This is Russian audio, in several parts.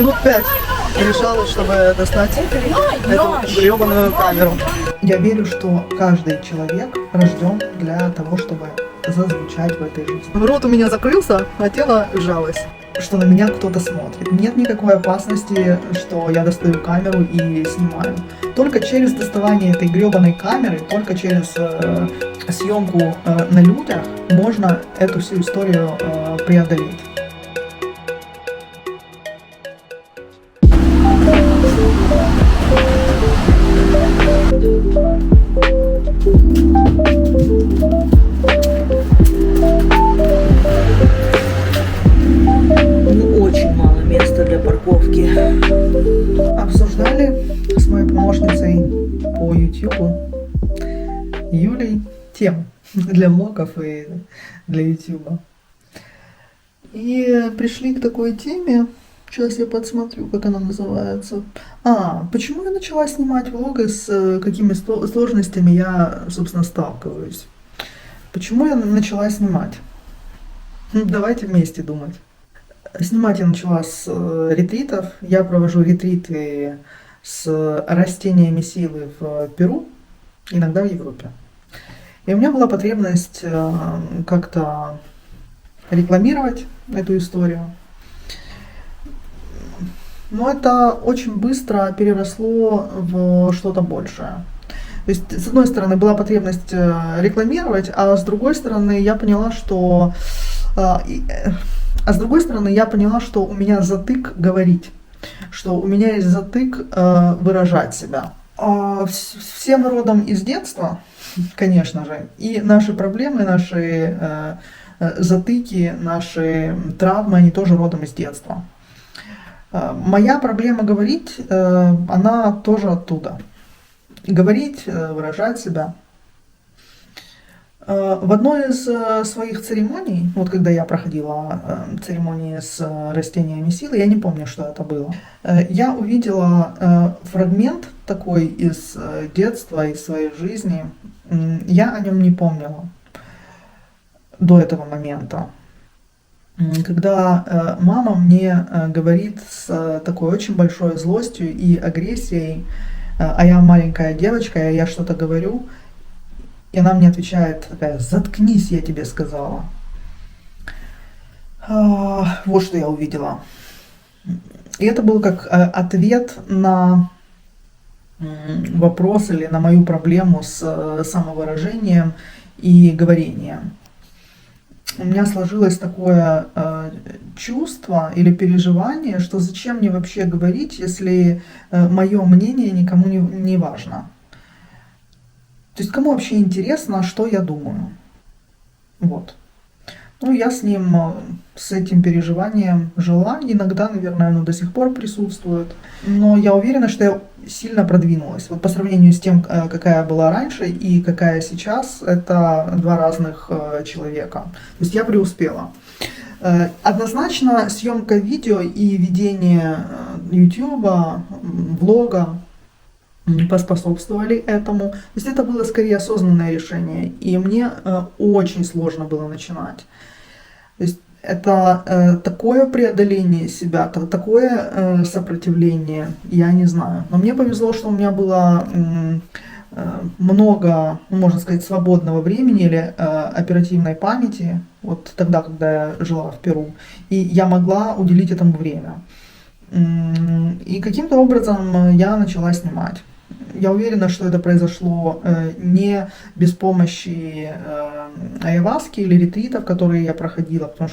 Минут 5 решалась, чтобы достать эту гребаную камеру. Я верю, что каждый человек рожден для того, чтобы зазвучать в этой жизни. Рот у меня закрылся, а тело сжалось, что на меня кто-то смотрит. Нет никакой опасности, что я достаю камеру и снимаю. Только через доставание этой гребаной камеры, только через съемку на людях можно эту всю историю преодолеть. Очень мало места для парковки. Обсуждали с моей помощницей по YouTube Юлей тему для влогов и для YouTube. И пришли к такой теме. Сейчас я подсмотрю, как она называется. Почему я начала снимать влоги, с какими сложностями я, собственно, сталкиваюсь? Почему я начала снимать? Давайте вместе думать. Снимать я начала с ретритов. Я провожу ретриты с растениями силы в Перу, иногда в Европе. И у меня была потребность как-то рекламировать эту историю. Но это очень быстро переросло в что-то большее. То есть, с одной стороны, была потребность рекламировать, а с другой стороны, я поняла, что у меня затык говорить, что у меня есть затык выражать себя. Все мы родом из детства, конечно же, и наши проблемы, наши затыки, наши травмы, они тоже родом из детства. Моя проблема говорить, она тоже оттуда. Говорить, выражать себя. В одной из своих церемоний, вот когда я проходила церемонии с растениями силы, я не помню, что это было, я увидела фрагмент такой из детства, из своей жизни. Я о нем не помнила до этого момента. Когда мама мне говорит с такой очень большой злостью и агрессией, а я маленькая девочка, и я что-то говорю, и она мне отвечает такая: «Заткнись, я тебе сказала». Вот что я увидела. И это был как ответ на вопрос или на мою проблему с самовыражением и говорением. У меня сложилось такое чувство или переживание, что зачем мне вообще говорить, если мое мнение никому не важно. То есть кому вообще интересно, что я думаю. Вот. Ну, я с этим переживанием жила. Иногда, наверное, оно до сих пор присутствует. Но я уверена, что я сильно продвинулась. Вот по сравнению с тем, какая я была раньше и какая сейчас, это два разных человека. То есть я преуспела. Однозначно съемка видео и ведение YouTube, влога поспособствовали этому. То есть это было скорее осознанное решение. И мне очень сложно было начинать. То есть это такое преодоление себя, такое сопротивление, я не знаю. Но мне повезло, что у меня было много, можно сказать, свободного времени или оперативной памяти, вот тогда, когда я жила в Перу, и я могла уделить этому время. И каким-то образом я начала снимать. Я уверена, что это произошло не без помощи айаваски или ретритов, которые я проходила, потому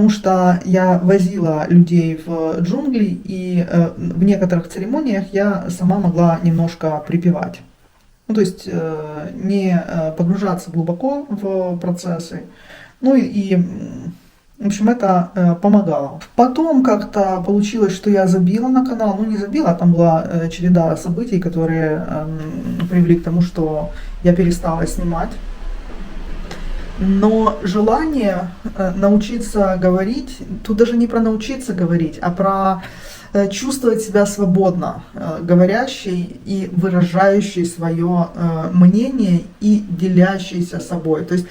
что я возила людей в джунгли, и в некоторых церемониях я сама могла немножко припевать. Ну, то есть не погружаться глубоко в процессы. Ну и в общем, это помогало. Потом как-то получилось, что я забила на канал. Ну, не забила, а там была череда событий, которые привели к тому, что я перестала снимать. Но желание научиться говорить, тут даже не про научиться говорить, а про чувствовать себя свободно, говорящей и выражающей свое мнение и делящейся собой. То есть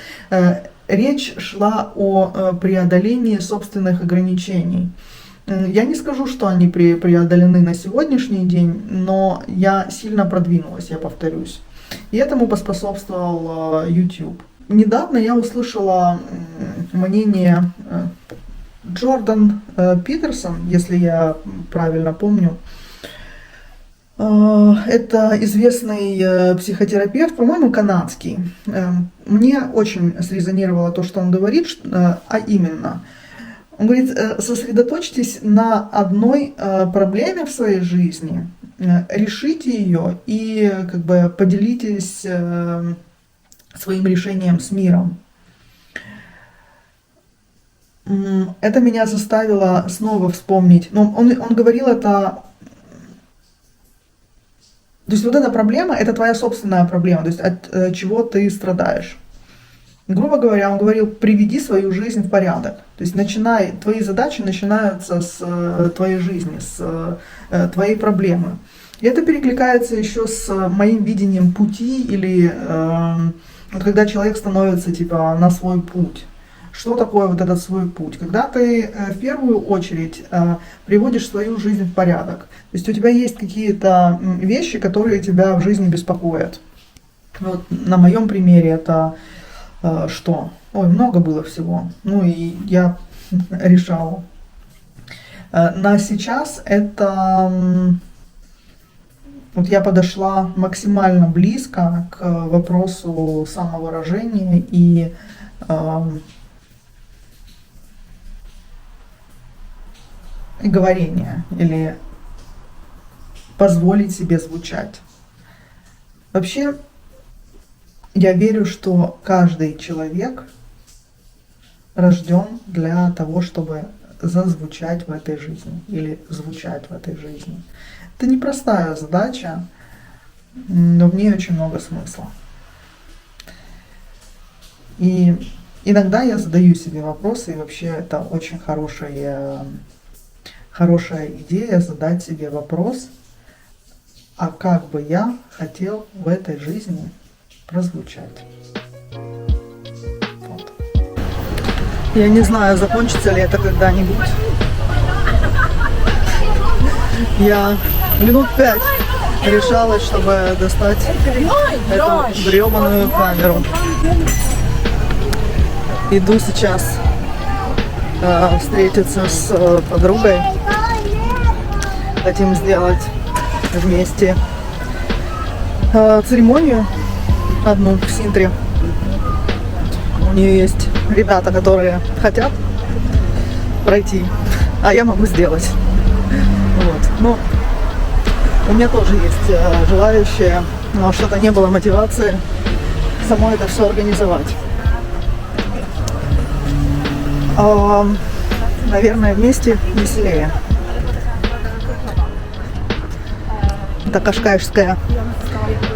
речь шла о преодолении собственных ограничений. Я не скажу, что они преодолены на сегодняшний день, но я сильно продвинулась, я повторюсь. И этому поспособствовал YouTube. Недавно я услышала мнение Джордан Питерсон, если я правильно помню. Это известный психотерапевт, по-моему, канадский. Мне очень срезонировало то, что он говорит, а именно, он говорит, сосредоточьтесь на одной проблеме в своей жизни, решите ее и как бы поделитесь своим решением с миром. Это меня заставило снова вспомнить. Но он говорил это... То есть вот эта проблема, это твоя собственная проблема, то есть от чего ты страдаешь. Грубо говоря, он говорил, приведи свою жизнь в порядок. То есть твои задачи начинаются с твоей жизни, с твоей проблемы. И это перекликается еще с моим видением пути или вот когда человек становится типа на свой путь. Что такое вот этот свой путь? Когда ты в первую очередь приводишь свою жизнь в порядок. То есть у тебя есть какие-то вещи, которые тебя в жизни беспокоят. Вот на моем примере это что? Ой, много было всего. Ну и я решала. На сейчас это... Вот я подошла максимально близко к вопросу самовыражения и говорения или позволить себе звучать. Вообще, я верю, что каждый человек рожден для того, чтобы зазвучать в этой жизни или звучать в этой жизни. Это непростая задача, но в ней очень много смысла. И иногда я задаю себе вопросы, и вообще это очень хорошая идея задать себе вопрос, а как бы я хотел в этой жизни прозвучать. Вот. Я не знаю, закончится ли это когда-нибудь. Я минут 5 решалась, чтобы достать эту гребаную камеру. Иду сейчас встретиться с подругой. Хотим сделать вместе церемонию одну в Синтре. У нее есть ребята, которые хотят пройти, а я могу сделать. Вот. Ну, у меня тоже есть желающие, но что-то не было мотивации самой это все организовать. Наверное, вместе веселее. Это Кашкайская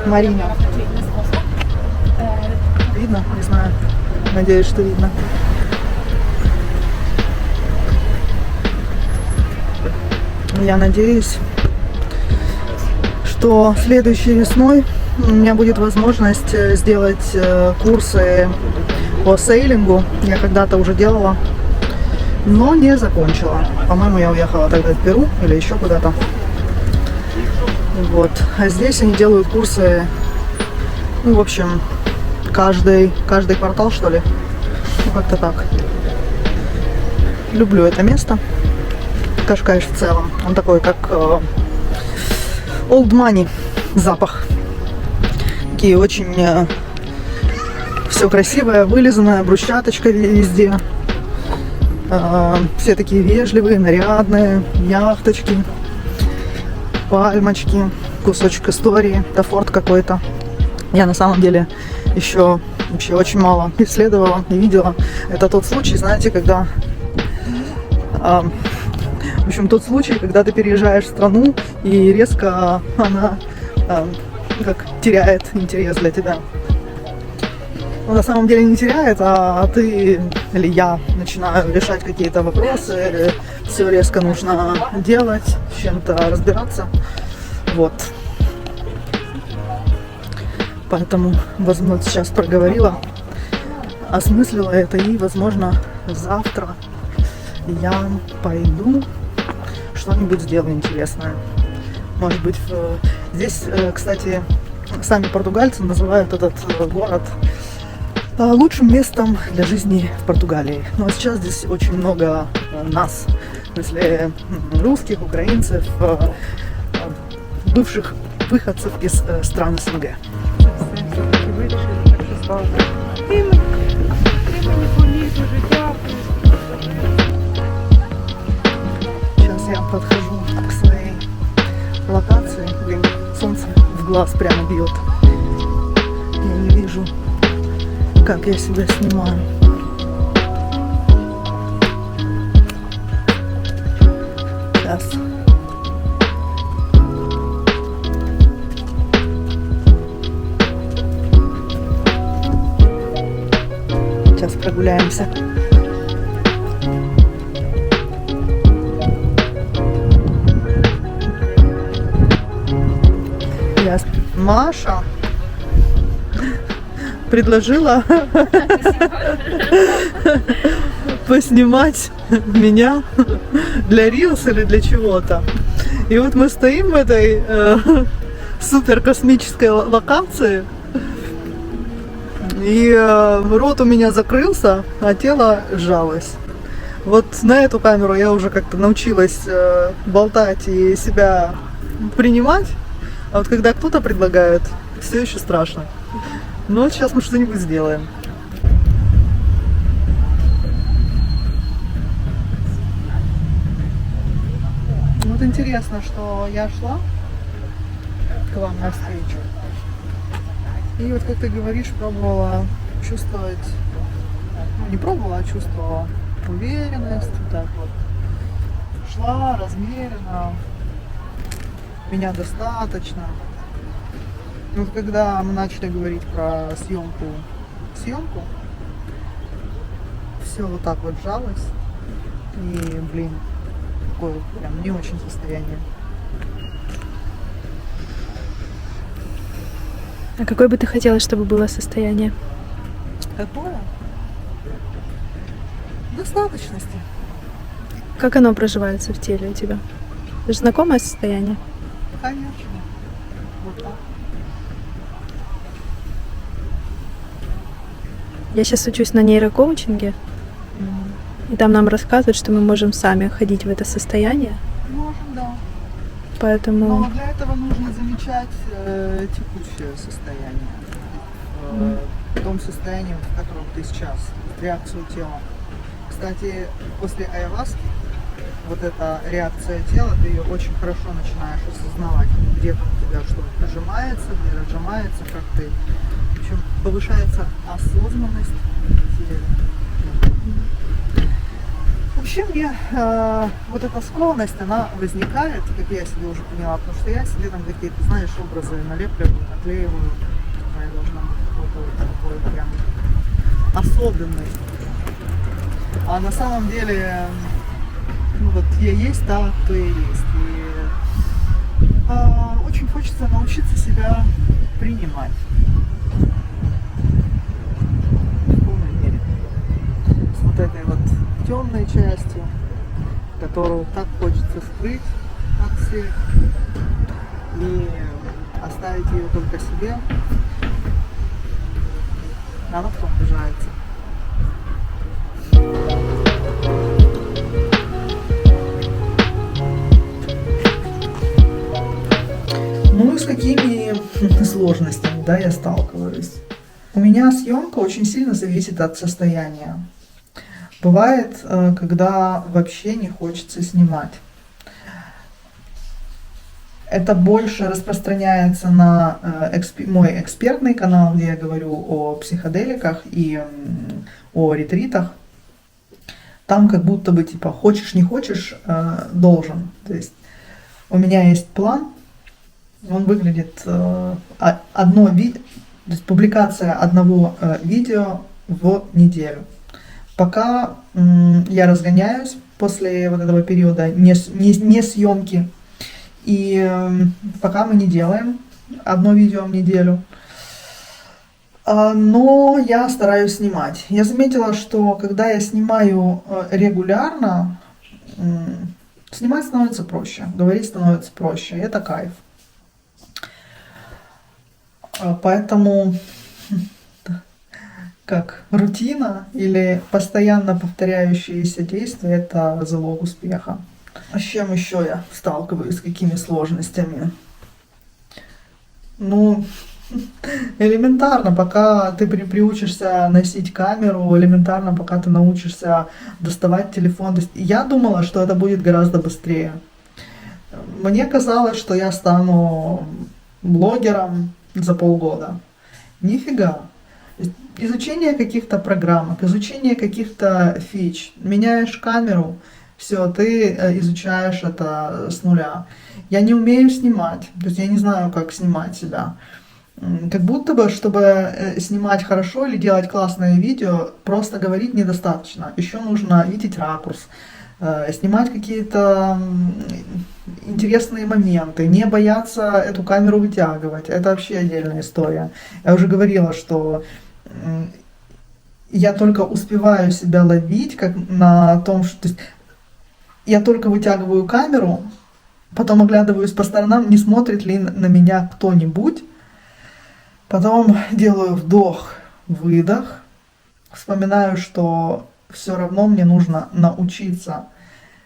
Марина. Видно? Не знаю. Надеюсь, что видно. Я надеюсь, что следующей весной у меня будет возможность сделать курсы по сейлингу. Я когда-то уже делала, но не закончила. По-моему, я уехала тогда в Перу или еще куда-то. Вот. А здесь они делают курсы, ну, в общем, каждый квартал, что ли. Ну, как-то так. Люблю это место. Кашкайш в целом. Он такой, как old money запах. Такие очень все красивое, вылизанное, брусчаточка везде. Все такие вежливые, нарядные, яхточки, пальмочки, кусочек истории, это форт какой-то. Я на самом деле еще вообще очень мало исследовала и видела. Это тот случай, знаете, когда... В общем, тот случай, когда ты переезжаешь в страну и резко она как теряет интерес для тебя. Ну, на самом деле не теряет, а ты или я начинаю решать какие-то вопросы, все резко нужно делать, с чем-то разбираться. Вот. Поэтому, возможно, сейчас проговорила. осмыслила это, и, возможно, завтра я пойду что-нибудь сделаю интересное. Может быть, здесь, кстати, сами португальцы называют этот город лучшим местом для жизни в Португалии. Ну а сейчас здесь очень много нас, в смысле русских, украинцев, бывших выходцев из стран СНГ. Сейчас я подхожу к своей локации. Блин, солнце в глаз прямо бьет. Я не вижу, как я себя снимаю. Сейчас. Сейчас прогуляемся. Маша предложила поснимать меня для Reels или для чего-то. И вот мы стоим в этой супер космической локации, и рот у меня закрылся, а тело сжалось. Вот на эту камеру я уже как-то научилась болтать и себя принимать. А вот когда кто-то предлагает, все еще страшно. Но вот сейчас мы что-нибудь сделаем. Вот интересно, что я шла к вам навстречу. И вот, как ты говоришь, пробовала чувствовать, ну не пробовала, а чувствовала уверенность. Вот так вот. Шла размеренно. Меня достаточно. Вот когда мы начали говорить про съемку, все вот так вот сжалось. И, блин, такое прям не очень состояние. А какое бы ты хотела, чтобы было состояние? Какое? Достаточности. Как оно проживается в теле у тебя? Это же знакомое состояние? Конечно. Вот так. Я сейчас учусь на нейрокоучинге, и там нам рассказывают, что мы можем сами ходить в это состояние. Можем, да. Поэтому Но для этого нужно замечать текущее состояние. В том состоянии, в котором ты сейчас, реакцию тела. Кстати, после айваски вот эта реакция тела, ты ее очень хорошо начинаешь осознавать, где там у тебя что нажимается, где разжимается, как ты. В общем, повышается осознанность в теле. Вообще мне вот эта склонность, она возникает, как я себе уже поняла, потому что я себе там какие-то, знаешь, образы налепливаю, наклеиваю, какая должна быть какой-то такой прям особенный. А на самом деле, ну вот я есть та, кто я есть. И очень хочется научиться себя принимать. В полной мере. С вот этой вот темной частью, которую так хочется скрыть от всех и оставить ее только себе. Она в том выживается. Ну и с какими сложностями, да, я сталкиваюсь. У меня съемка очень сильно зависит от состояния. Бывает, когда вообще не хочется снимать. Это больше распространяется на мой экспертный канал, где я говорю о психоделиках и о ретритах. Там как будто бы типа хочешь не хочешь, должен. То есть у меня есть план, он выглядит то есть публикация одного видео в неделю. Пока я разгоняюсь после вот этого периода не съемки, и пока мы не делаем одно видео в неделю, Но я стараюсь снимать. Я заметила, что когда я снимаю регулярно, снимать становится проще, говорить становится проще. Это кайф. Поэтому как рутина или постоянно повторяющиеся действия — это залог успеха. А с чем еще я сталкиваюсь, с какими сложностями? Ну, элементарно, пока ты приучишься носить камеру, элементарно, пока ты научишься доставать телефон. То есть я думала, что это будет гораздо быстрее. Мне казалось, что я стану блогером за полгода. Нифига. Изучение каких-то программок, изучение каких-то фич. Меняешь камеру, все, ты изучаешь это с нуля. Я не умею снимать, то есть я не знаю, как снимать себя. Как будто бы, чтобы снимать хорошо или делать классное видео, просто говорить недостаточно. Еще нужно видеть ракурс, снимать какие-то интересные моменты, не бояться эту камеру вытягивать. Это вообще отдельная история. Я уже говорила, что я только успеваю себя ловить как на том, что... То есть, я только вытягиваю камеру, потом оглядываюсь по сторонам, не смотрит ли на меня кто-нибудь. Потом делаю вдох, выдох. Вспоминаю, что все равно мне нужно научиться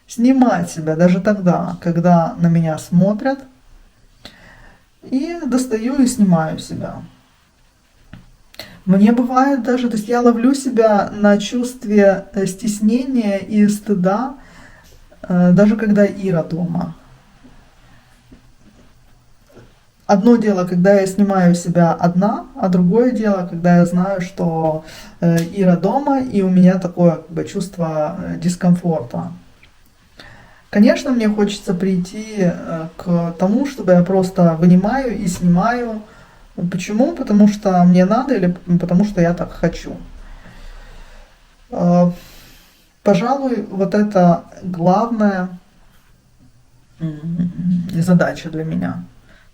снимать себя даже тогда, когда на меня смотрят. И достаю и снимаю себя. Мне бывает даже, то есть я ловлю себя на чувстве стеснения и стыда, даже когда Ира дома. Одно дело, когда я снимаю себя одна, а другое дело, когда я знаю, что Ира дома, и у меня такое как бы чувство дискомфорта. Конечно, мне хочется прийти к тому, чтобы я просто вынимаю и снимаю. Почему? Потому что мне надо или потому что я так хочу. Пожалуй, вот это главная задача для меня.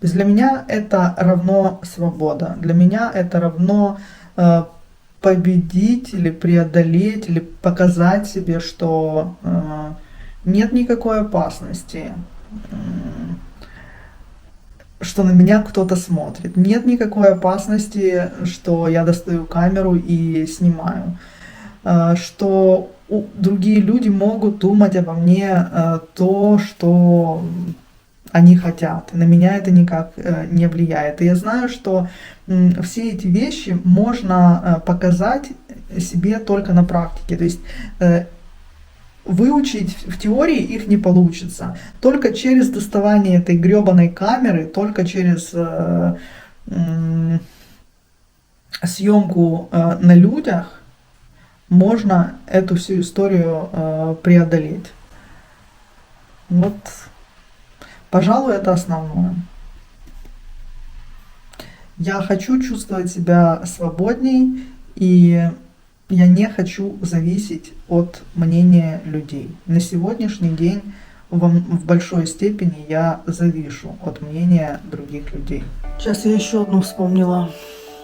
То есть для меня это равно свобода. Для меня это равно победить или преодолеть, или показать себе, что нет никакой опасности, что на меня кто-то смотрит. Нет никакой опасности, что я достаю камеру и снимаю. Что другие люди могут думать обо мне то, что они хотят. На меня это никак не влияет. И я знаю, что все эти вещи можно показать себе только на практике. То есть выучить в теории их не получится. Только через доставание этой гребаной камеры, только через съемку на людях можно эту всю историю преодолеть. Вот, пожалуй, это основное. Я хочу чувствовать себя свободней, и я не хочу зависеть от мнения людей. На сегодняшний день в большой степени я завишу от мнения других людей. Сейчас я еще одну вспомнила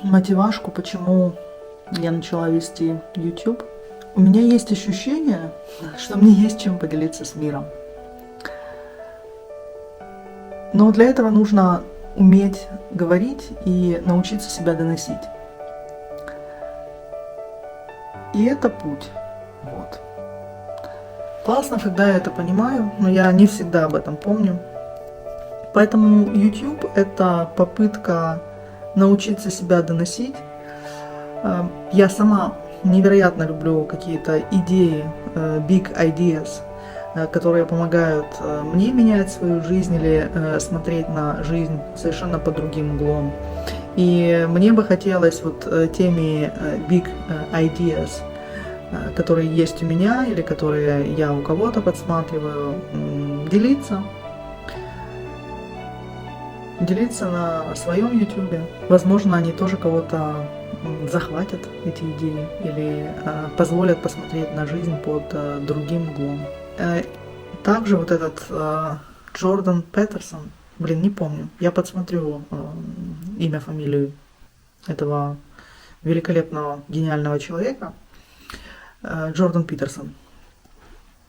мотивашку, почему я начала вести YouTube. У меня есть ощущение, что мне есть чем поделиться с миром. Но для этого нужно уметь говорить и научиться себя доносить. И это путь. Вот. Классно, когда я это понимаю, но я не всегда об этом помню. Поэтому YouTube — это попытка научиться себя доносить. Я сама невероятно люблю какие-то идеи, big ideas, которые помогают мне менять свою жизнь или смотреть на жизнь совершенно под другим углом. И мне бы хотелось вот теми big ideas, которые есть у меня или которые я у кого-то подсматриваю, делиться на своем YouTube. Возможно, они тоже кого-то захватят, эти идеи, или позволят посмотреть на жизнь под другим углом. Также вот этот Джордан Петерсон, не помню, я подсмотрю имя, фамилию этого великолепного, гениального человека, Джордан Питерсон.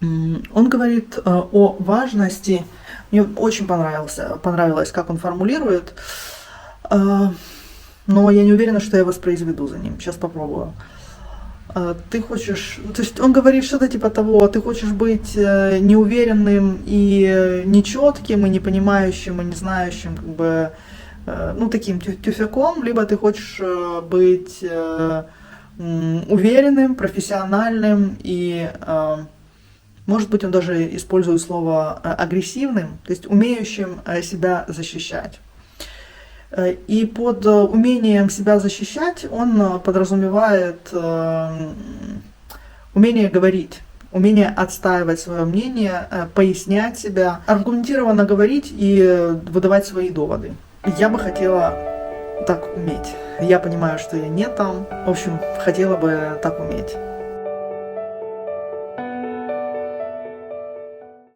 Он говорит о важности, мне очень понравилось, как он формулирует, но я не уверена, что я воспроизведу за ним. Сейчас попробую. Ты хочешь... То есть он говорит что-то типа того, ты хочешь быть неуверенным и нечетким, и не понимающим, и не знающим, как бы, ну, таким тюфяком, либо ты хочешь быть уверенным, профессиональным и, может быть, он даже использует слово агрессивным, то есть умеющим себя защищать. И под умением себя защищать он подразумевает умение говорить, умение отстаивать свое мнение, пояснять себя, аргументированно говорить и выдавать свои доводы. Я бы хотела так уметь. Я понимаю, что я не там. В общем, хотела бы так уметь.